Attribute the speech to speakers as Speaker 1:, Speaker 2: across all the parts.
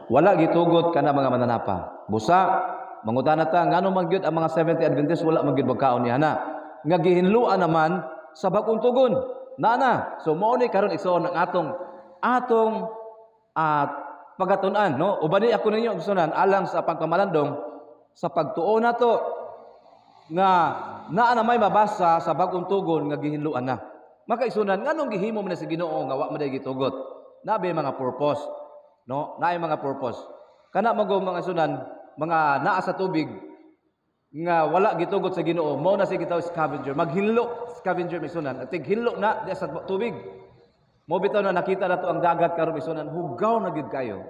Speaker 1: Wala gitugot kana mga mananapa. Busa mangutana ta ngano man gyud ang mga 70 Adventist wala man gyud magkaon niana. Nga gihinluan naman sa bag-ong tugon. Nana. So mao ni karon igsoon ang atong pagatun-an, no? Ubani ako ninyo igsunan alang sa pagpamalandong sa pagtuo nato nga naa na may mabasa sa bag-ong tugon nga gihinluan na. Makaigsunan nganong gihimo man sa Ginoo nga wa man gitugot. Nabi mga purpose, no? Naay mga purpose. Kana mago mga sunan, mga naa sa tubig nga wala gitugot sa Ginoo, mao na si gitaw scavenger. Maghinlo scavenger misunan. At tighinlo na di sa tubig. Mo bitaw na nakita nato ang dagat karon misunan, hugaw na gid kayo.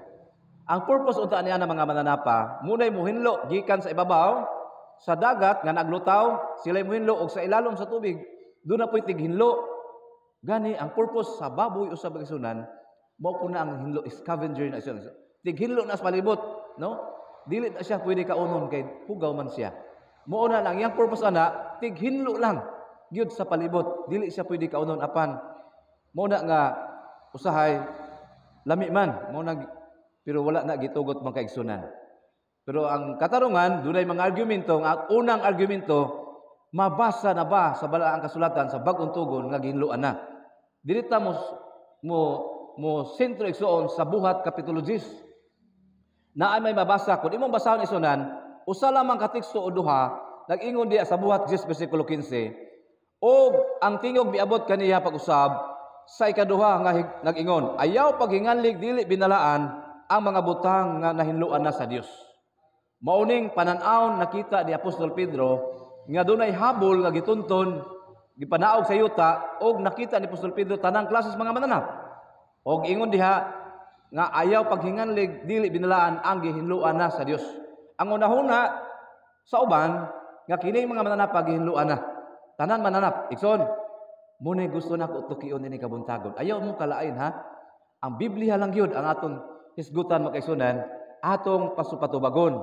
Speaker 1: Ang purpose unta niya na mga mananapa, munay mohinlo gikan sa ibabaw sa dagat nga naglutaw, sila mohinlo og sa ilalom sa tubig. Doon na po'y tighinlo. Gani ang purpose sa baboy o sa bagisunan, mao po na ang hinlo scavenger na siya. Tighinlo na sa palibot, no? Dili na siya pwede kaunon kay hugaw man siya. Mao na lang yang purpose ana, tighinlo lang gyud sa palibot. Dili siya pwede kaunon apan mao na nga usahay lami man, mao na pero wala na gitugot man kaigsunan. Pero ang katarungan, dunay mga argumento, ang unang argumento, mabasa na ba sa balaang kasulatan sa bag-ong tugon nga gihinluan na. Dirita mo sentro igsoon sa Buhat kapitulo 10. Na ay may mabasa kun imong basahon isunan, usa lamang ka teksto o duha, nag-ingon diya sa Buhat 10 bersikulo 15. O ang tingog miabot kaniya pag-usab sa ikaduha nga nag-ingon, ayaw paghinganlig dili binalaan ang mga butang nga nahinluan na sa Dios. Mauning panan-aon nakita ni Apostol Pedro nga dunay habol nga gitunton gipanaog sa yuta og nakita ni Apostol Pedro tanang klases mga mananap. Og ingon diha nga ayaw paghinganlig dili binalaan ang gihinluan na sa Dios. Ang unahuna sa uban nga kini mga mananap gihinluan na. Tanan mananap, ikson. Muna gusto na ko tukion ini kabuntagon. Ayaw mo kalain ha. Ang Biblia lang yun ang atong hisgutan makaigsunan, atong pasupatubagon.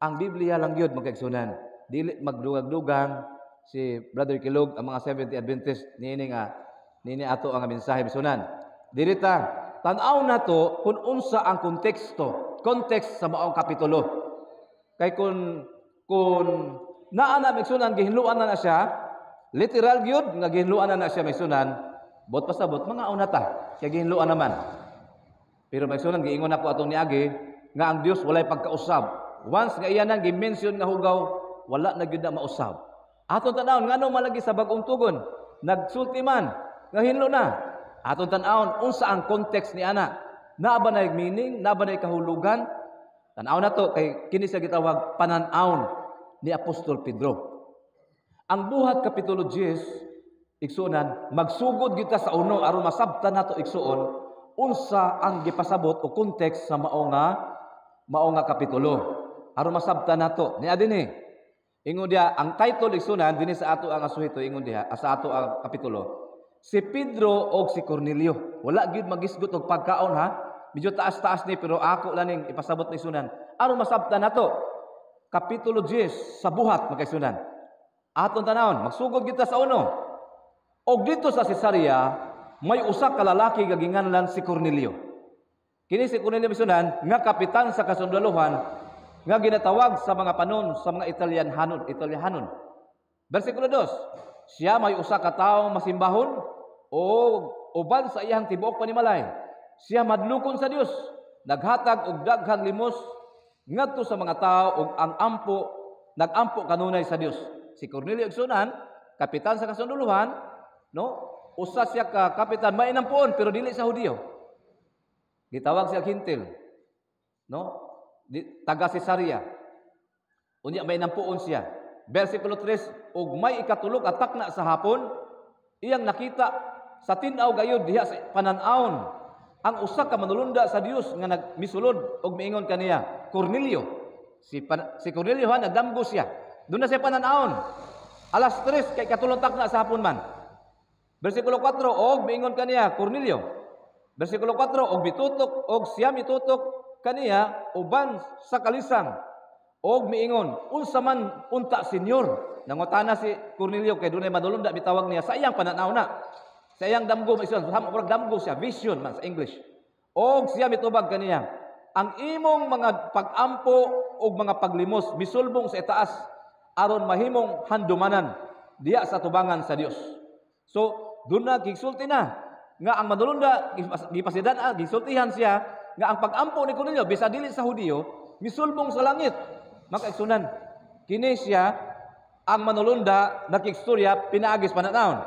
Speaker 1: Ang Biblia lang yun makaigsunan. Dili magdugag-dugang si Brother Kilog ang mga 70 Adventist nini ato ang mensahe bisunan. Dirita tan-aw nato kung unsa ang context sa maong kapitulo. Kay kun naa na migsunan gihinluan na siya, literal gyud nga gihinluan na siya migsunan, bot pasabot mga unata siya gihinluan naman. Pero migsunan giingon ako atong niagi nga ang Dios walay pagkausab. Once nga iyan ang gi-mention nga hugaw, wala na gyud na mausab. Aton tan-awon ngano malagi sa bag-ong tugon, nagsulti man nga hinlo na. Aton tan-awon unsa ang context ni ana? Naa ba nay meaning, naa ba nay kahulugan? Tan-awon nato kay kini sa gitawag panan-awon ni Apostol Pedro. Ang Buhat kapitulo 10 igsunan, magsugod kita sa uno aron masabtan nato igsuon unsa ang gipasabot o context sa mao nga kapitulo. Aron masabtan nato ni adini. Ingon dia ang title igsunan dinhi sa ato ang asuhito ingon diha sa ato ang kapitulo. Si Pedro og si Cornelio. Wala gyud magisgot og pagkaon ha. Medyo taas-taas ni pero ako laning ipasabot ni sunan. Aron masabtan nato. Kapitulo 10 sa Buhat magkaisunan. Aton tanawon, magsugod kita sa uno. Og dito sa Cesarea may usa ka lalaki nga ginganlan si Cornelio. Kini si Cornelio bisunan nga kapitan sa kasundaluhan nga ginatawag sa mga panon sa mga Italiahanon. Bersikulo 2. Siya may usa ka tawo masimbahon o uban sa iyang tibuok panimalay. Siya madlukon sa Dios, naghatag og daghang limos ngadto sa mga tawo ug ang nagampo kanunay sa Dios. Si Cornelio igsunan, kapitan sa kasunduluhan, no? Usa siya ka kapitan mainampuon pero dili sa Hudiyo. Gitawag siya Kintil. No? Taga Cesarea. Unya may nampuon siya. Bersikulo 3, ug may ikatulog atak na sa hapon, iyang nakita sa tin-aw gayud diha sa panan-awon ang usa ka manulunda sa Dios nga nagmisulod og miingon kaniya, Cornelio. Si Cornelio ha nagdamgo siya. Doon na siya panan-awon. Alas 3 kay katulog tak na sa hapon man. Bersikulo 4, og miingon kaniya, Cornelio. Bersikulo 4, og bitutok og siya mitutok kaniya uban sa kalisang og miingon unsa man unta senyor. Nangutana si Cornelio kay dunay madulunda bitawag niya sa iyang pananaw na sa iyang damgo ison damgo siya vision man sa English og siya mitubag kaniya ang imong mga pag-ampo o mga paglimos misulbong sa itaas aron mahimong handumanan diya sa tubangan sa Dios. So, doon na gigsulti na nga ang manulunda gipasidan gisultihan siya nga ang pag-ampo ni Cornelio bisa dili sa Hudiyo misulbong sa langit. Makaigsunan kini siya ang manulunda nakigstorya pinaagis pananaon.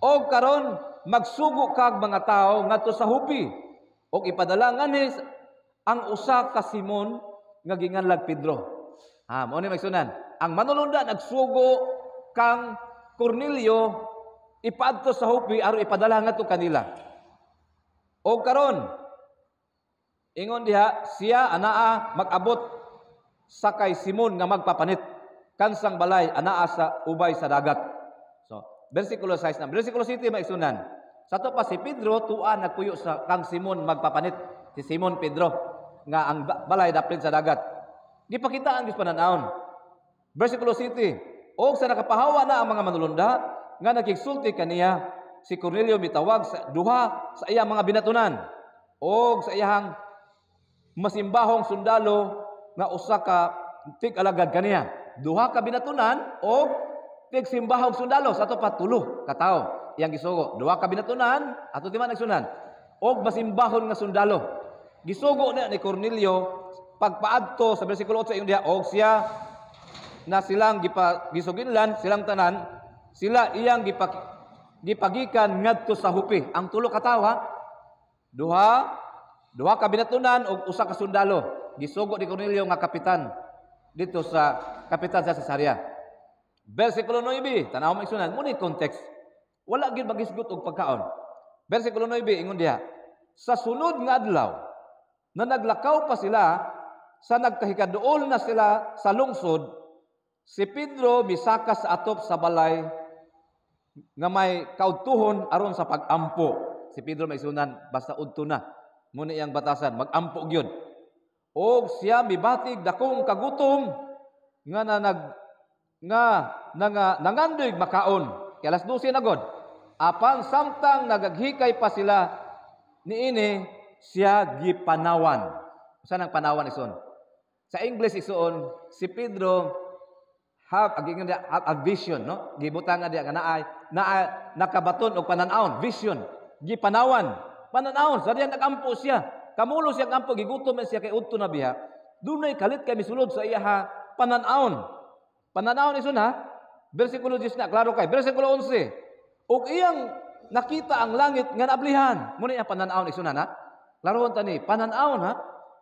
Speaker 1: O karon magsugo kag mga tao ngadto sa Hupi og ipadala nganis ang usa ka Simon nga ginganlag Pedro. Mao ni magsunan. Ang manulunda nagsugo kang Cornelio ipaadto sa Hupi aron ipadala ngadto kanila. O karon ingon diha siya anaa mag-abot sa kay Simon nga magpapanit kansang balay anaa sa ubay sa dagat. So, versikulo 6 na. Versikulo 7 maigsunan. Sa to pa si Pedro tuwa nagpuyo sa kang Simon magpapanit. Si Simon Pedro nga ang balay daplin sa dagat. Gipakitaan gis pananaon. Versikulo 7. O sa nakapahawa na ang mga manulunda nga nagigsulti kaniya si Cornelio mitawag sa duha sa iyang mga binatunan o sa iyang masimbahong sundalo nga usa ka tig-alagad kaniya. Duha ka binatunan o tig-simbahong sundalo sa to pa tulo ka tawo iyang gisugo. Duha ka binatunan ato di man nagsunan og masimbahon nga sundalo. Gisugo na ni Cornelio pagpaadto sa bersikulo 8 ingon diha og siya na silang gisuginlan silang tanan sila iyang gipagikan ngadto sa Hupi. Ang tulo ka tawo duha ka binatunan og usa ka sundalo. Gisugo ni Cornelio nga kapitan dito sa kapitan sa Cesarea. Versikulo 9, tanaw mo igsunan, muni context. Wala gyud magisgot og pagkaon. Versikulo 9 ingon diha, sa sunod nga adlaw na naglakaw pa sila sa nagkahikaduol na sila sa lungsod, si Pedro misaka sa atop sa balay nga may kaudtuhon aron sa pag-ampo. Si Pedro may sunan basta udto na. Muna iyang batasan mag-ampo gyud. Og siya mibatig dakong kagutom nga nangandig makaon. Kay alas 12 na god. Apan samtang nagaghikay pa sila niini siya gipanawan. Usa nang panawan ison? Sa English ison si Pedro have a vision, no? Gibutangan diya nga naay nakabaton og pananaon, vision, gipanawan. Pananaon sa diyan nagampo siya. Kamulo siya kampo gigutom siya kay udto na biya. Dunay kalit kay misulod sa iya pananaon. Pananaon ison ha. Bersikulo 10 na klaro kay. Bersikulo 11. Og iyang nakita ang langit nga nablihan. Muna ang pananaon ison ha. Laruan tani, pananaon ha.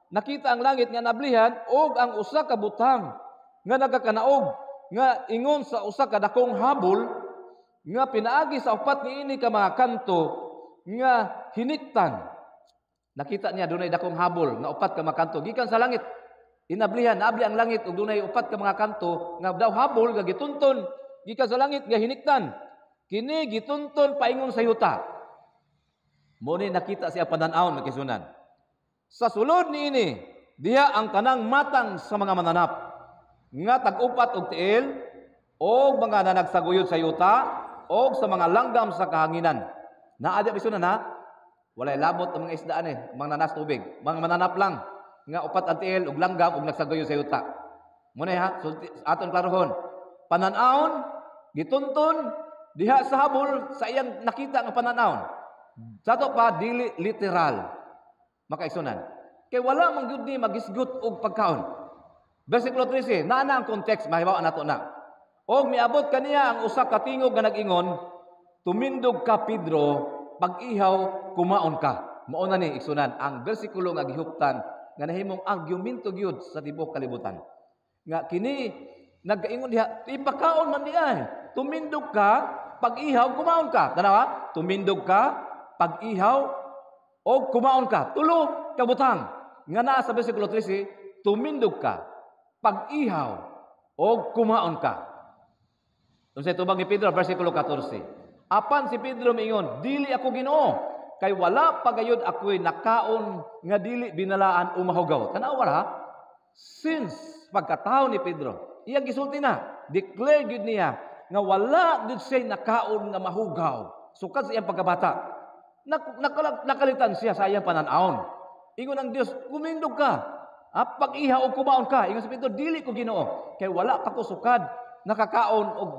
Speaker 1: Nakita ang langit nga nablihan og ang usa ka butang nga nagakanaog nga ingon sa usa ka dakong habol nga pinaagi sa upat niini ka mga kanto nga hiniktan. Nakita niya dunay dakong habol nga upat ka mga kanto gikan sa langit. Inablihan, naabli ang langit ug dunay upat ka mga kanto nga daw habol nga gitunton gikan sa langit nga hiniktan. Kini gitunton paingon sa yuta. Mo ni nakita siya pananaon nga kisunan. Sa sulod niini, diha ang tanang matang sa mga mananap nga tag-upat og tiil og mga nanagsaguyod sa yuta og sa mga langgam sa kahanginan. Naa di bisunan ha. Walay labot ang mga isdaan mga nanas tubig, mga mananap lang nga upat ang tiil og langgam og nagsaguyod sa yuta. Muna ha, aton klarohon. Pananaon gitunton diha sa habol sa iyang nakita nga pananaon. Sa to pa dili literal. Makaigsunan. Kay wala man gyud ni magisgot og pagkaon. Versikulo 13, naa ang context mahibaw nato na. Og miabot kaniya ang usa ka tingog nga nag-ingon, tumindog ka Pedro, pag-ihaw kumaon ka. Mao na ni igsunan ang bersikulo nga gihuptan nga nahimong argumento gyud sa tibuok kalibutan. Nga kini nag-ingon diha, ipakaon man diay. Tumindog ka, pag-ihaw kumaon ka. Tanawa? Tumindog ka, pag-ihaw o kumaon ka. Tulo ka butang. Nga naa sa bersikulo 13, tumindog ka, pag-ihaw o kumaon ka. Unsay tubag ni Pedro bersikulo 14. Apan si Pedro miingon, dili ako Ginoo, kay wala pagayod ako'y nakaon nga dili binalaan o mahugaw. Tanawa ha? Since pagkatao ni Pedro, iya gisulti na, declare gyud niya nga wala gyud siya nakaon nga mahugaw. Sukad sa iyang pagkabata. Nakalitan siya sa iyang pananaon. Ingon ang Dios, kumindog ka. Pag-iha o kumaon ka. Ingon sa Pedro, dili ko Ginoo. Kay wala pa ko sukad nakakaon og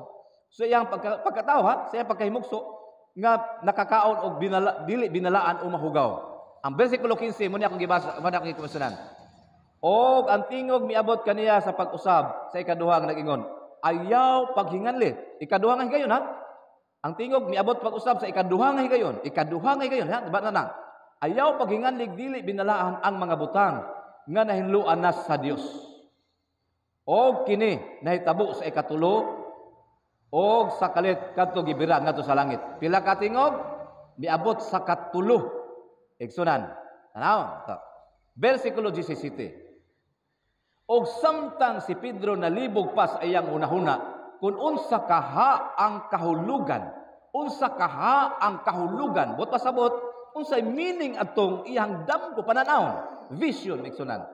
Speaker 1: sa iyang pagkatao sa iyang pagkahimugso nga nakakaon og dili binalaan o mahugaw. Ang bersikulo 15 mo ni akong gibasa, mo akong gikumasanan. Og ang tingog miabot kaniya sa pag-usab sa ikaduha nga nag-ingon, ayaw paghinganli. Ikaduha nga higayon ha. Ang tingog miabot pag-usab sa ikaduha nga higayon. Ikaduha nga higayon ha. Diba na? Ayaw paghinganli dili binalaan ang mga butang nga nahinluan na sa Dios. Og kini nahitabo sa ikatulo og sa kalit kadto gibira ngadto sa langit. Pila ka tingog? Miabot sa katulo. Igsunan. Tanaw. Bersikulo 17. Og samtang si Pedro nalibog pa sa iyang unahuna, kung unsa kaha ang kahulugan, bot pasabot, unsay meaning atong iyang damgo pananawon, vision miksunan.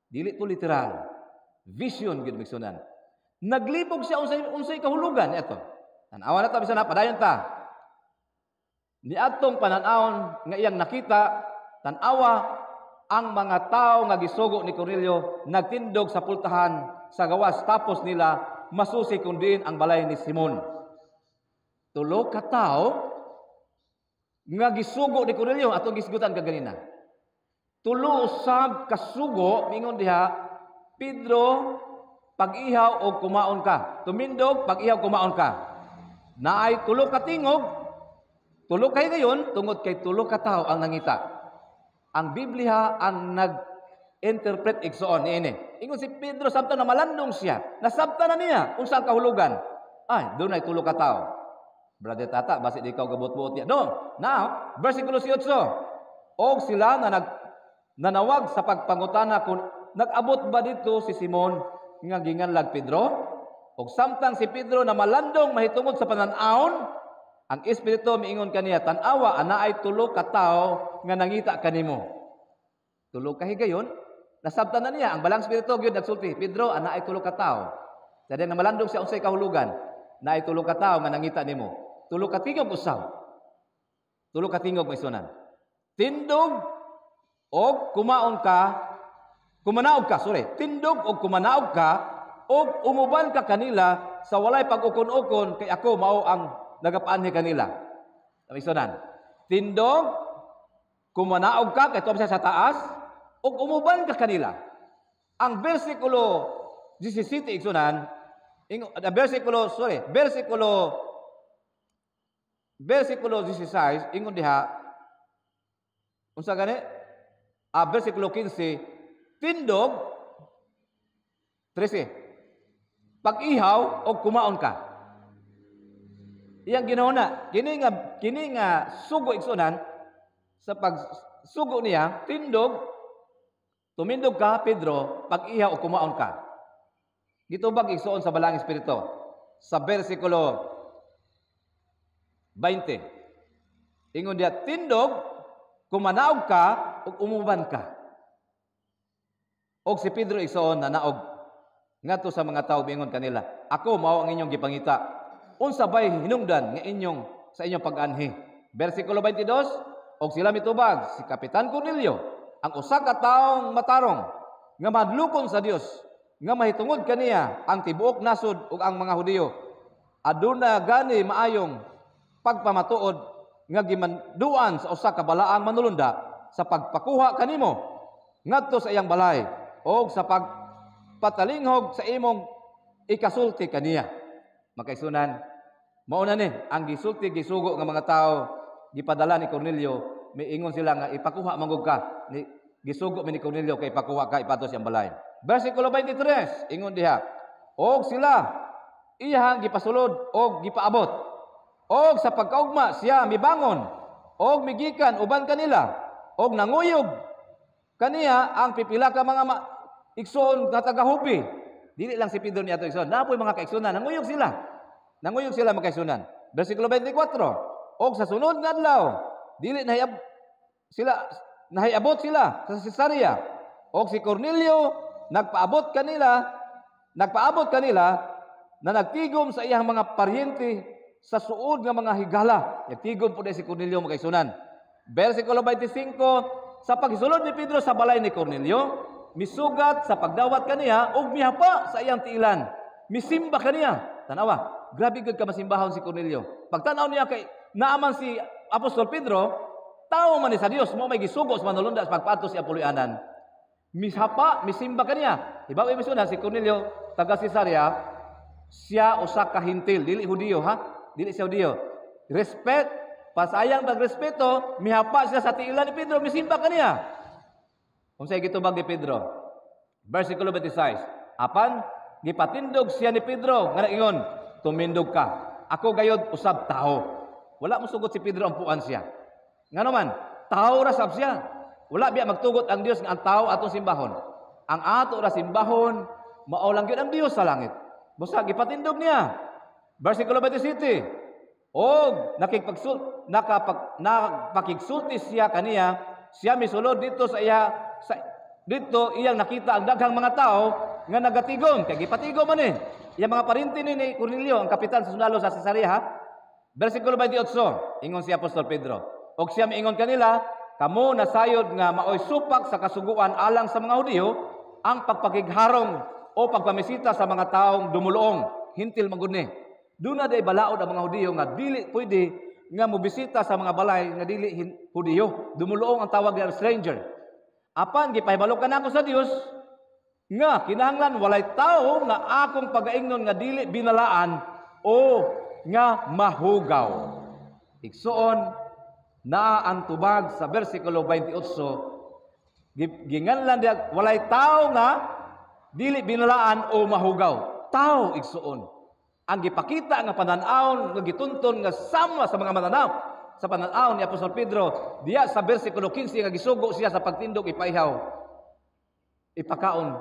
Speaker 1: Dili to literal. Vision gid miksunan. Naglibog siya unsay kahulugan ito. Tanawa na ta bisan na padayon ta. Ni atong pananawon nga iyang nakita, tanawa ang mga tao nga gisugo ni Cornelio nagtindog sa pultahan sa gawas tapos nila masusi kundin ang balay ni Simon. Tulo ka tao nga gisugo ni Cornelio atong gisgutan kaganina. Tulo usab kasugo mingon diha, Pedro, pag-ihaw o kumaon ka. Tumindog, pag-ihaw kumaon ka. Naay tulo ka tingog, tulo kay gayon tungod kay tulo ka tao ang nangita. Ang Biblia ang nag-interpret igsoon niini. Ingon si Pedro sabta na malandong siya. Nasabta na niya unsa ang kahulugan. Ay, doon ay tulo ka tao. Brother Tata, basi di ikaw gabot-buot niya. No. Now, versikulo 18. Og sila na nanawag sa pagpangutana kung nag-abot ba dito si Simon nga ginganlag Pedro? Og samtang si Pedro na malandong mahitungod sa pananawon, ang Espiritu miingon kaniya, tanawa, ana ay tulo ka tao nga nangita kanimo. Tulo ka higayon, nasabtan na niya. Ang balang Espiritu, yun nagsulti, Pedro, ana ay tulo ka tao. Sadya na malandong siya unsay kahulugan, na ay tulo ka tao nga nangita nimo. Tulo ka tingog usaw. Tulo ka tingog may sunan. Tindog o kumanaog ka, tindog o kumanaog ka, o umuban ka kanila sa walay pag-ukon-ukon, kay ako mao ang nagapaanhi kanila. Tamisonan. Tindog, kumanaog ka, kaya siya sa taas, o umuban ka kanila. Ang versikulo 17, igsunan, versikulo 16, ingon diha, unsa gani? Versikulo 15, tindog, 13, pag-ihaw o kumaon ka. Iyang ginahuna, kini nga sugo igsunan sa pagsugo niya, tindog, tumindog ka Pedro, pag-ihaw o kumaon ka. Dito bag igsuon sa balang espiritu sa bersikulo 20. Ingon diya, tindog, kumanaog ka o umuban ka. Og si Pedro igsuon na naog ngadto sa mga tao bingon kanila, ako mao ang inyong gipangita. Unsa bay hinungdan nga sa inyong pag-anhi. Bersikulo 22, og sila mitubag si Kapitan Cornelio, ang usa ka taong matarong nga madlukon sa Dios, nga mahitungod kaniya ang tibuok nasod ug ang mga Hudiyo. Aduna gani maayong pagpamatuod nga gimanduan sa usa ka balaang manulunda sa pagpakuha kanimo ngadto sa iyang balay o sa pagpatalinghog sa imong ikasulti kaniya. Makaisunan, mao na ni ang gisulti gisugo nga mga tao gipadala ni Cornelio, miingon sila nga ipakuha mangog ka ni gisugo ni Cornelio kay ipakuha ka ipatos ang balay. Bersikulo 23 ingon diha, og sila iyang gipasulod og gipaabot, og sa pagkaugma siya mibangon og migikan uban kanila og nanguyog kaniya ang pipila ka mga igsoon nga tagahupi. Dili lang si Pedro niya ito igsoon, napoy mga kaigsunan, nanguyog sila makaigsunan. Bersikulo 24, og sa sunod nga adlaw dili nahiabot sila sa Cesarea, og si Cornelio nagpaabot kanila na nagtigom sa iyang mga paryente sa suod nga mga higala. Nagtigom po si Cornelio makaigsunan. Bersikulo 25, sa pagsulod ni Pedro sa balay ni Cornelio, misugat sa pagdawat kaniya ug mihapa sa iyang tiilan. Misimba kaniya. Tanawa, grabe gud ka masimbahon si Cornelio. Pagtanaw niya kay naaman si Apostol Pedro, tao man ni sa Dios, mo may gisugo sa manulunda sa pagpaadto si Apolianan. Mishapa, misimba kaniya. Ibaw imisunan si Cornelio taga Cesarea, siya usa ka hintil, dili Hudiyo ha? Dili siya Hudiyo. Respect, pasayang pagrespeto, mihapa siya sa tiilan ni Pedro, misimba kaniya. Kung sa'yo gitubag ni Pedro, versikulo 26, apan, gipatindog siya ni Pedro, nga ingon, tumindog ka. Ako gayod usab tao. Wala mo sugot si Pedro ang puan siya. Nga naman, tao rasab siya. Wala biya magtugot ang Dios nga ang tao atong simbahon. Ang ato ra simbahon, mao lang gyud ang Dios sa langit. Basta gipatindog niya. Versikulo 27. Og nakapakigsulti siya kaniya, siya misulod dito sa iya dito iyang nakita ang daghang mga tao nga nagatigom kay gipatigom man eh. Iyang mga parinti ni Cornelio, ang kapitan sa sundalo sa Cesarea. Versikulo 28, ingon si Apostol Pedro. Og siya miingon kanila, kamo nasayod nga maoy supak sa kasuguan alang sa mga Hudiyo ang pagpakigharong o pagpamisita sa mga taong dumuluong, hintil magud ni. Duna day balaod ang mga Hudiyo nga dili pwede nga mobisita sa mga balay nga dili Hudiyo. Dumuluong ang tawag nga stranger. Apan gipahibalo kanako sa Dios nga kinahanglan walay tao nga akong pagaingnon nga dili binalaan o nga mahugaw. Igsuon na ang tubag sa versikulo 28, ginganlan diya walay tao nga dili binalaan o mahugaw. Tao igsuon. Ang gipakita nga pananaon nga gitunton nga sama sa mga mananaw sa pananaw ni Apostol Pedro diya sa versikulo 15 nga gisugo siya sa pagtindog ipaihaw. Ipakaon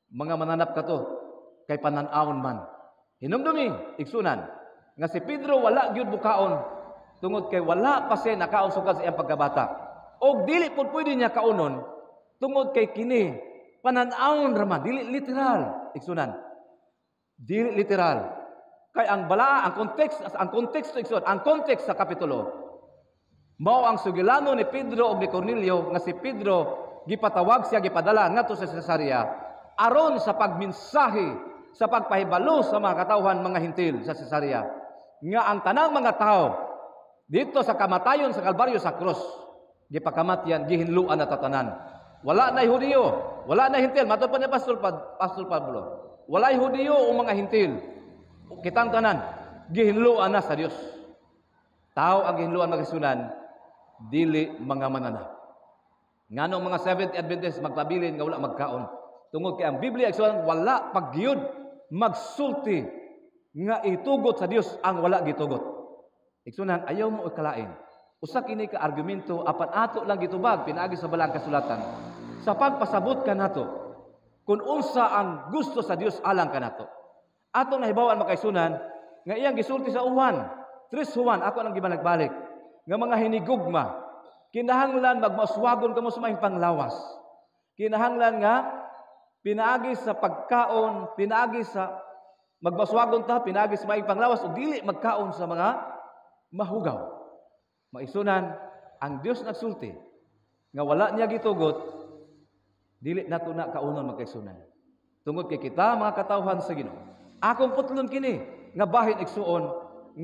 Speaker 1: mga mananap kato kay pananawon man. Hinumdumi igsunan nga si Pedro wala gyud bukaon tungod kay wala pa siya nakaon sugad sa iyang pagkabata. Og dili pud pwede niya kaunon tungod kay kini pananawon ra man dili literal igsunan. Dili literal. Kay ang bala, ang konteksto sa kapitulo, mao ang sugilano ni Pedro o ni Cornelio nga si Pedro gipatawag siya, gipadala ngadto sa Cesarea aron sa pagmensahe, sa pagpahibalo sa mga katawhan mga hintil sa Cesarea nga ang tanang mga tao dito sa kamatayon sa Kalbaryo sa krus, gipakamatyan, gihinluan na tatanan. Wala na Hudiyo, wala na hintil. Matod pa ni Pastor Pablo, wala Hudiyo o mga hintil. Kitang tanan, gihinluan na sa Dios. Tao ang gihinluan magasunan, dili mga manana. Nganong mga Seventh Adventists magpabilin nga wala magkaon. Tungod kay ang Biblia igsuon wala pagyud magsulti nga itugot sa Dios ang wala gitugot. Igsunan ayaw mo ikalain. Usa kini ka argumento apan ato lang gitubag pinaagi sa balang kasulatan. Sa pagpasabot kanato kung unsa ang gusto sa Dios alang kanato. Atong nahibawan makaisunan nga iyang gisulti sa Juan 3:1 ako nang gibalik-balik nga mga hinigugma kinahanglan magmaswagon kamo sa maing panglawas. Kinahanglan nga pinaagi sa pagkaon, pinaagi sa magmaswagon ta, pinaagi sa maing panglawas ug dili magkaon sa mga mahugaw. Maisunan ang Dios nagsulti nga wala niya gitugot, dili nato na kaunon magkaisunan. Tungod kay kita mga katawhan sa Ginoo. Akong putlon kini nga bahin igsuon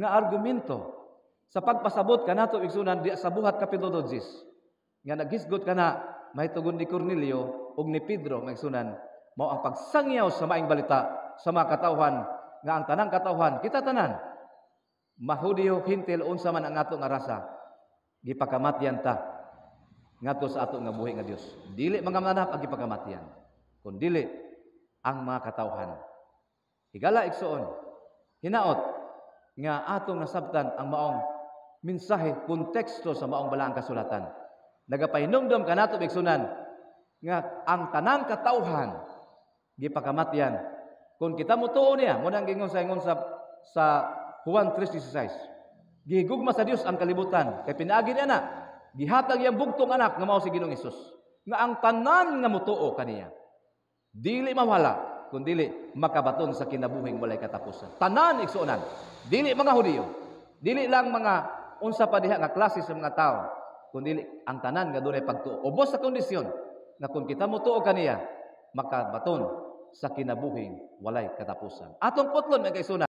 Speaker 1: nga argumento sa pagpasabot kanato igsunan di sa buhat kapitulo 10 nga naghisgot kana mahitugon ni Cornelio ug ni Pedro nga igsunan mao ang pagsangyaw sa maing balita sa mga katawhan nga ang tanang katawhan kita tanan Mahudiyo hintil unsa man ang ato nga rasa gipakamatyan ta ngadto sa ato nga buhi nga Dios. Dili mga mananap ang gipakamatyan kun dili ang mga katawhan. Higala igsuon, hinaot nga atong nasabtan ang maong mensahe, konteksto sa maong balaang kasulatan. Nagapahinumdum kanato igsunan nga ang tanang katawhan gipakamatyan. Kung kita mo tuo niya, mo nang gingon sa Juan 3:16. Gihigugma sa Dios ang kalibutan kay pinaagi niya na gihatag iyang bugtong anak nga mao si Ginoong Hesus. Nga ang tanan nga motuo kaniya dili mawala kundili makabaton sa kinabuhing walay katapusan. Tanan igsuonan, dili mga Hudiyo, dili lang mga unsa pa diha nga klase sa mga tao, kundi ang tanan nga dunay pagtuo. Ubos sa kondisyon na kung kita mo tuo kaniya, makabaton sa kinabuhing walay katapusan. Atong putlon mga kaigsunan,